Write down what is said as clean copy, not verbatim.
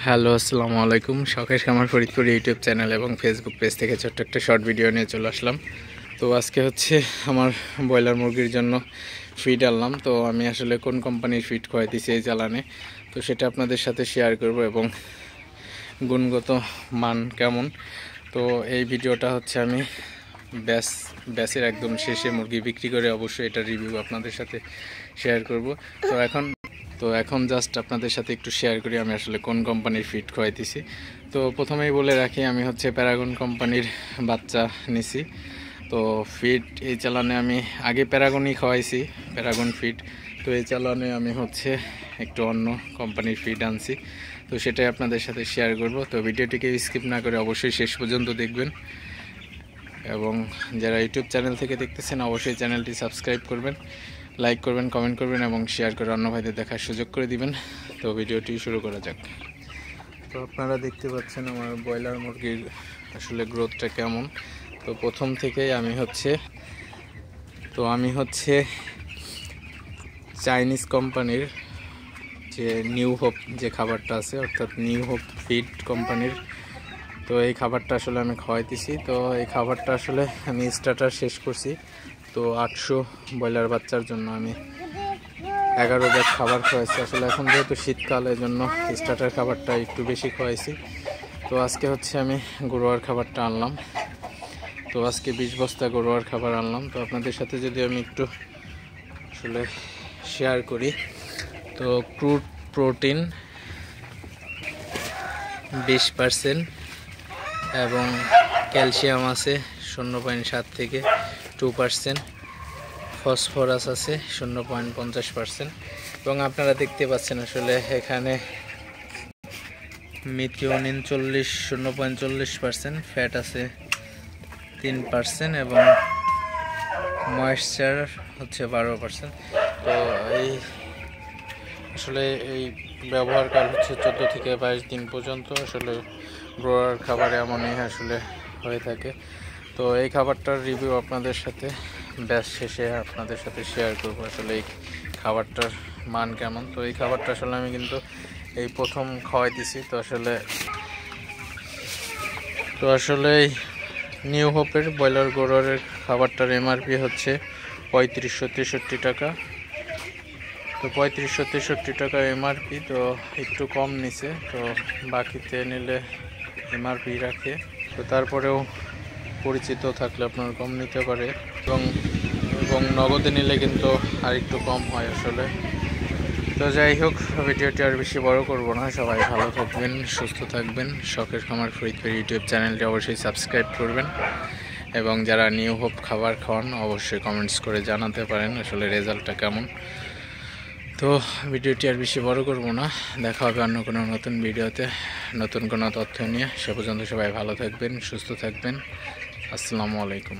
Hello, আসসালামু আলাইকুম। শখের খামার ফরিদপুর ইউটিউব চ্যানেল এবং ফেসবুক পেজ থেকে ছোট্ট একটা শর্ট ভিডিও নিয়ে চলে আসলাম। তো আজকে হচ্ছে আমার ব্রয়লার মুরগির জন্য ফিড আনলাম। তো আমি আসলে কোন কোম্পানির ফিড খাওয়াইতেছি এই জ্বালানে, তো সেটা আপনাদের সাথে শেয়ার করব এবং গুণগত মান কেমন। তো এই ভিডিওটা হচ্ছে আমি ব্যাচের একদম শেষে মুরগি বিক্রি করে অবশ্যই এটা রিভিউ আপনাদের সাথে শেয়ার করব। তো এখন জাস্ট আপনাদের সাথে একটু শেয়ার করি আমি আসলে কোন কোম্পানির ফিড খাওয়াইতেছি। তো প্রথমেই বলে রাখি, আমি হচ্ছে প্যারাগন কোম্পানির বাচ্চা নিছি। তো ফিড এই চালানে আমি আগে প্যারাগনই খাওয়াইছি, প্যারাগন ফিড। তো এই চালানে আমি হচ্ছে একটু অন্য কোম্পানির ফিড আনছি, তো সেটাই আপনাদের সাথে শেয়ার করব। তো ভিডিওটিকে স্কিপ না করে অবশ্যই শেষ পর্যন্ত দেখবেন এবং যারা ইউটিউব চ্যানেল থেকে দেখতেছেন অবশ্যই চ্যানেলটি সাবস্ক্রাইব করবেন, লাইক করবেন, কমেন্ট করবেন এবং শেয়ার করে অন্য ভাইদের দেখার সুযোগ করে দিবেন। তো ভিডিওটি শুরু করা যাক। তো আপনারা দেখতে পাচ্ছেন আমার ব্রয়লার মুরগির আসলে গ্রোথটা কেমন। তো প্রথম থেকেই আমি হচ্ছে চাইনিজ কোম্পানির যে নিউ হোপ যে খাবারটা আছে, অর্থাৎ নিউ হোপ ফিড কোম্পানির, তো এই খাবারটা আসলে আমি খাওয়াইতেছি। তো এই খাবারটা আসলে আমি স্টার্টার শেষ করছি। তো 800 ব্রয়লার বাচ্চার জন্য আমি 11 ব্যাগ খাবার খাওয়াইছি। আসলে এখন যেহেতু শীতকাল, এই জন্য স্টার্টার খাবারটা একটু বেশি খাওয়াইছি। তো আজকে হচ্ছে আমি গরুয়ার খাবারটা আনলাম। তো আজকে 20 বস্তা গরুয়ার খাবার আনলাম। তো আপনাদের সাথে যদি আমি একটু আসলে শেয়ার করি, তো ক্রুড প্রোটিন 20% এবং ক্যালসিয়াম আছে 0.7 থেকে 2%, ফসফরাস আছে 0.50% এবং আপনারা দেখতে পাচ্ছেন আসলে এখানে মিথিওনিন 0.40%, ফ্যাট আছে 3% এবং ময়েশ্চার হচ্ছে 12%। তো এই আসলে এই ব্যবহারকাল হচ্ছে 14 থেকে 22 দিন পর্যন্ত। আসলে ব্রয়লার খাবারে এমনই আসলে হয়ে থাকে। তো এই খাবারটার রিভিউ আপনাদের সাথে ব্যাচ শেষে আপনাদের সাথে শেয়ার করব আসলে এই খাবারটার মান কেমন। তো এই খাবারটা আসলে আমি কিন্তু এই প্রথম খাওয়াইতেছি। তো আসলে নিউ হোপের ব্রয়লার গরুয়ারের খাবারটার এমআরপি হচ্ছে 3563 টাকা। তো 3563 টাকা এমআরপি, তো একটু কম নিছে। তো বাকিতে নিলে এমআরপি রাখে, তো তারপরেও পরিচিত থাকলে আপনার কম নিতে পারে এবং নগদে নিলে কিন্তু আর একটু কম হয় আসলে। তো যাই হোক, ভিডিওটি আর বেশি বড় করব না। সবাই ভালো থাকবেন, সুস্থ থাকবেন। শখের খামার ফরিদপুর ইউটিউব চ্যানেলটি অবশ্যই সাবস্ক্রাইব করবেন এবং যারা নিউ হোপ খাবার খাওয়ান অবশ্যই কমেন্টস করে জানাতে পারেন আসলে রেজাল্টটা কেমন। তো ভিডিওটি আর বেশি বড় করব না, দেখা হবে অন্য কোনো নতুন ভিডিওতে নতুন কোনো তথ্য নিয়ে। সে পর্যন্ত সবাই ভালো থাকবেন, সুস্থ থাকবেন। আসসালামু আলাইকুম।